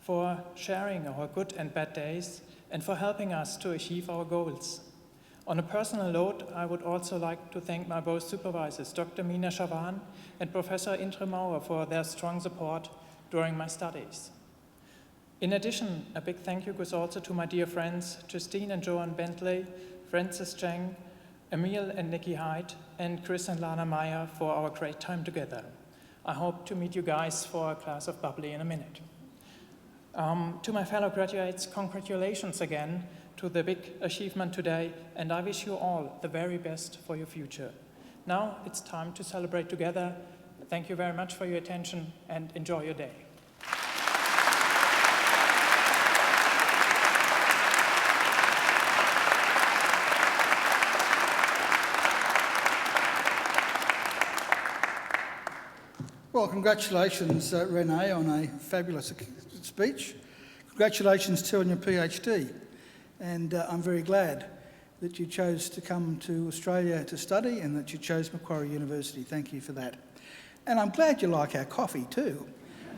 for sharing our good and bad days, and for helping us to achieve our goals. On a personal note, I would also like to thank my both supervisors, Dr. Mina Shavan and Professor Indre Maurer, for their strong support during my studies. In addition, a big thank you goes also to my dear friends, Justine and Joanne Bentley, Francis Cheng, Emil and Nikki Hyde, and Chris and Lana Meyer for our great time together. I hope to meet you guys for a glass of bubbly in a minute. To my fellow graduates, congratulations again to the big achievement today, and I wish you all the very best for your future. Now it's time to celebrate together. Thank you very much for your attention and enjoy your day. Well, congratulations, Renee, on a fabulous speech. Congratulations too on your PhD. And I'm very glad that you chose to come to Australia to study and that you chose Macquarie University. Thank you for that. And I'm glad you like our coffee too,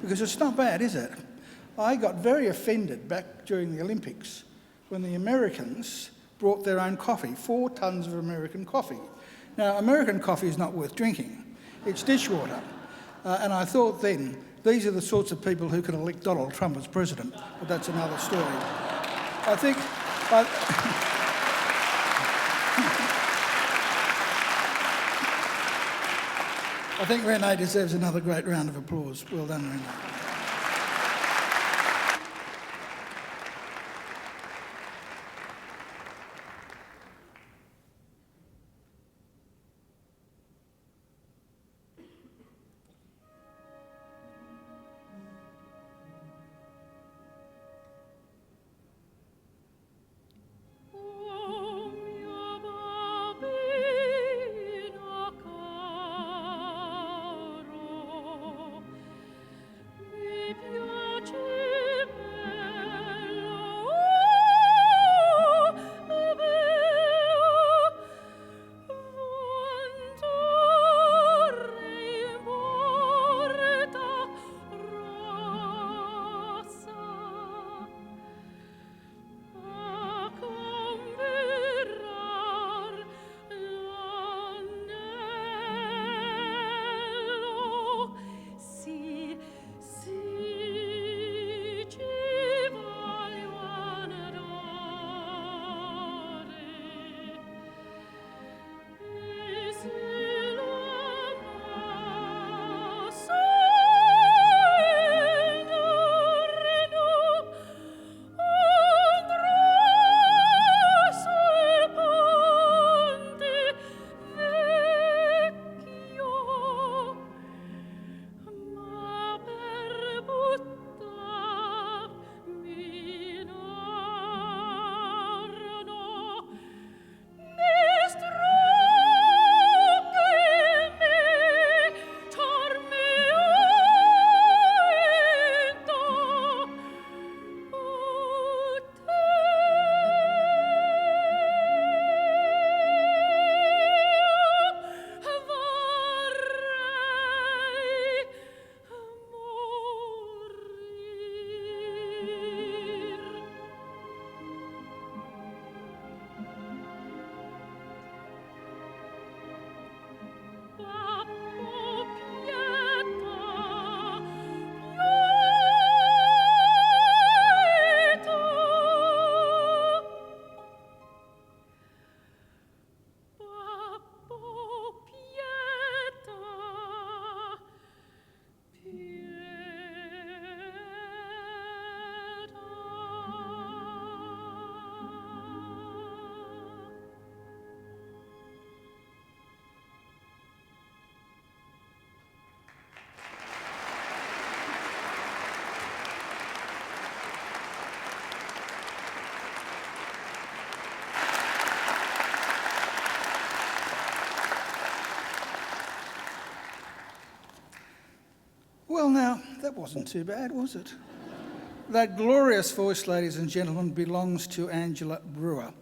because it's not bad, is it? I got very offended back during the Olympics when the Americans brought their own coffee, 4 tons of American coffee. Now, American coffee is not worth drinking. It's dishwater. And I thought then, these are the sorts of people who can elect Donald Trump as president, but that's another story. I think Renee deserves another great round of applause. Well done, Renee. that wasn't too bad, was it? That glorious voice, ladies and gentlemen, belongs to Angela Brewer.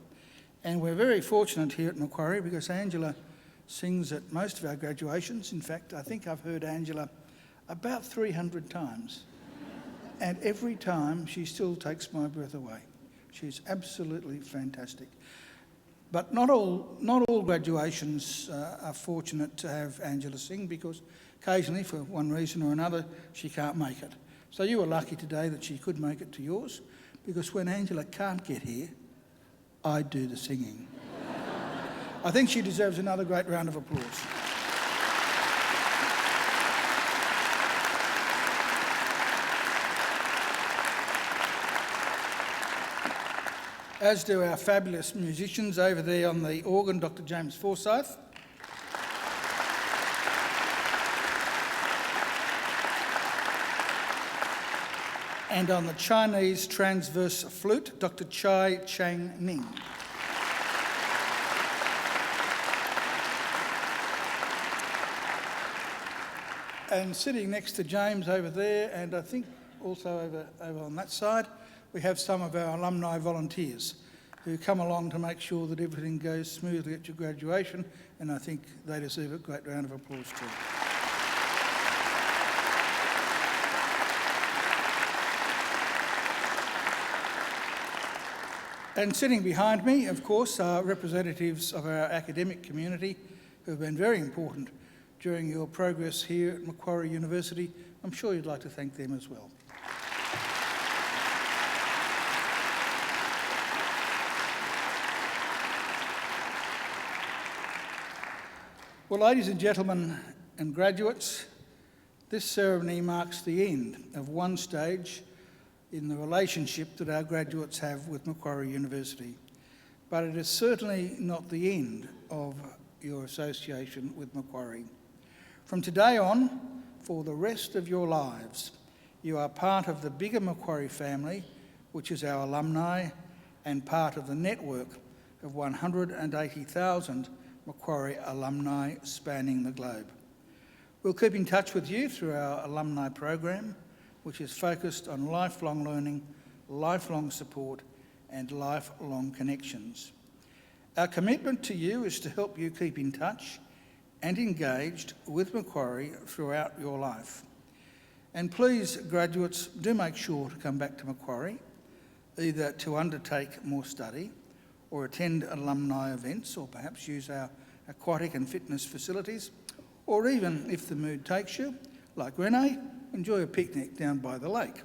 And we're very fortunate here at Macquarie because Angela sings at most of our graduations. In fact, I think I've heard Angela about 300 times. And every time she still takes my breath away. She's absolutely fantastic. But not all graduations are fortunate to have Angela sing because occasionally, for one reason or another, she can't make it. So you were lucky today that she could make it to yours because when Angela can't get here, I do the singing. I think she deserves another great round of applause. As do our fabulous musicians over there on the organ, Dr. James Forsyth. And on the Chinese transverse flute, Dr. Chai Chang Ning. And sitting next to James over there, and I think also over on that side, we have some of our Alumni Volunteers who come along to make sure that everything goes smoothly at your graduation, and I think they deserve a great round of applause too. And sitting behind me, of course, are representatives of our academic community who have been very important during your progress here at Macquarie University. I'm sure you'd like to thank them as well. Well, ladies and gentlemen and graduates, this ceremony marks the end of one stage in the relationship that our graduates have with Macquarie University. But it is certainly not the end of your association with Macquarie. From today on, for the rest of your lives, you are part of the bigger Macquarie family, which is our alumni, and part of the network of 180,000 Macquarie alumni spanning the globe. We'll keep in touch with you through our alumni program, which is focused on lifelong learning, lifelong support, and lifelong connections. Our commitment to you is to help you keep in touch and engaged with Macquarie throughout your life. And please, graduates, do make sure to come back to Macquarie, either to undertake more study or attend alumni events, or perhaps use our aquatic and fitness facilities, or even, if the mood takes you, like Renee, enjoy a picnic down by the lake.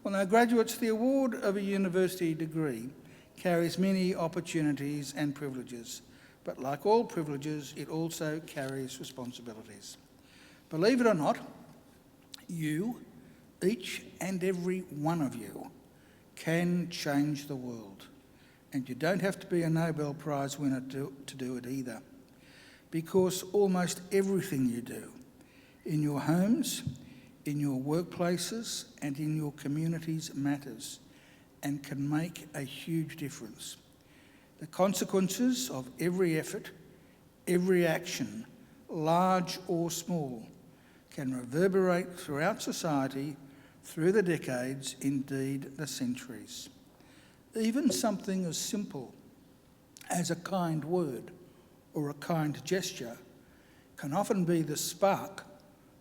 Well, now, graduates, the award of a university degree carries many opportunities and privileges, but like all privileges, it also carries responsibilities. Believe it or not, you, each and every one of you, can change the world. And you don't have to be a Nobel Prize winner to do it either, because almost everything you do, in your homes, in your workplaces, and in your communities matters and can make a huge difference. The consequences of every effort, every action, large or small, can reverberate throughout society, through the decades, indeed the centuries. Even something as simple as a kind word or a kind gesture can often be the spark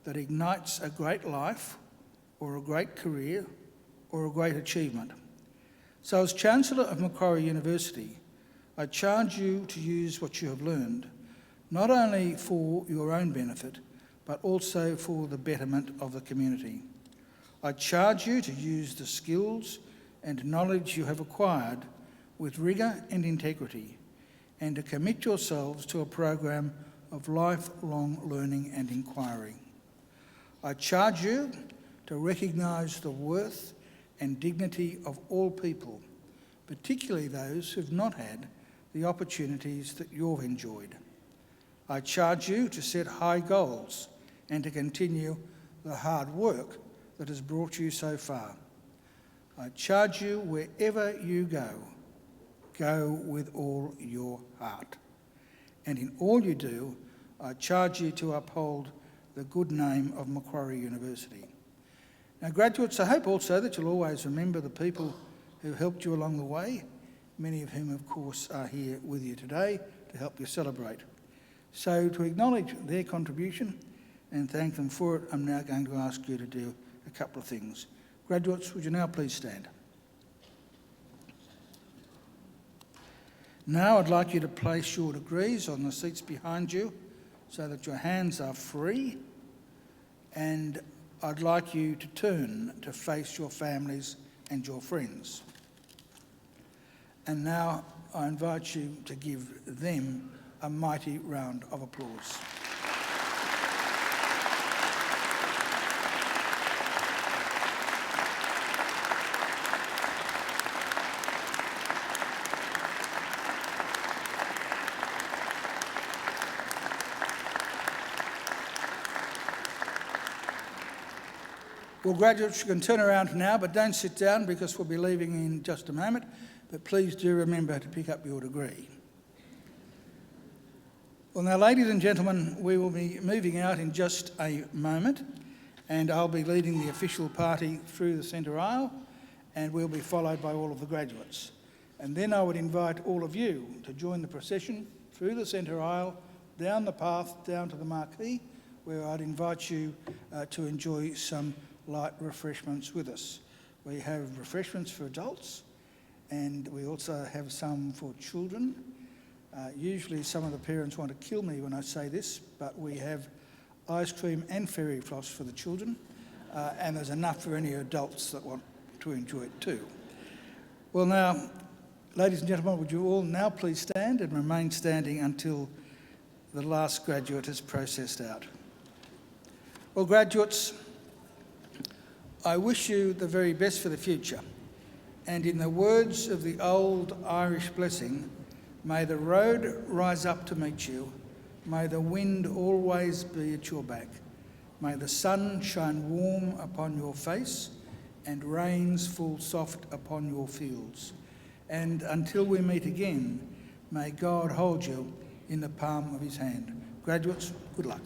that ignites a great life or a great career or a great achievement. So as Chancellor of Macquarie University, I charge you to use what you have learned, not only for your own benefit, but also for the betterment of the community. I charge you to use the skills and knowledge you have acquired with rigour and integrity, and to commit yourselves to a program of lifelong learning and inquiry. I charge you to recognise the worth and dignity of all people, particularly those who've not had the opportunities that you've enjoyed. I charge you to set high goals and to continue the hard work that has brought you so far. I charge you, wherever you go, go with all your heart. And in all you do, I charge you to uphold the good name of Macquarie University. Now, graduates, I hope also that you'll always remember the people who helped you along the way, many of whom, of course, are here with you today to help you celebrate. So, to acknowledge their contribution and thank them for it, I'm now going to ask you to do a couple of things. Graduates, would you now please stand? Now I'd like you to place your degrees on the seats behind you so that your hands are free, and I'd like you to turn to face your families and your friends. And now I invite you to give them a mighty round of applause. Well, graduates, you can turn around now, but don't sit down because we'll be leaving in just a moment. But please do remember to pick up your degree. Well, now, ladies and gentlemen, we will be moving out in just a moment, and I'll be leading the official party through the centre aisle, and we'll be followed by all of the graduates. And then I would invite all of you to join the procession through the centre aisle, down the path, down to the marquee, where I'd invite you to enjoy some light refreshments with us. We have refreshments for adults, and we also have some for children. Usually some of the parents want to kill me when I say this, but we have ice cream and fairy floss for the children, and there's enough for any adults that want to enjoy it too. Well now, ladies and gentlemen, would you all now please stand and remain standing until the last graduate is processed out. Well, graduates, I wish you the very best for the future, and in the words of the old Irish blessing, may the road rise up to meet you, may the wind always be at your back, may the sun shine warm upon your face, and rains fall soft upon your fields. And until we meet again, may God hold you in the palm of his hand. Graduates, good luck.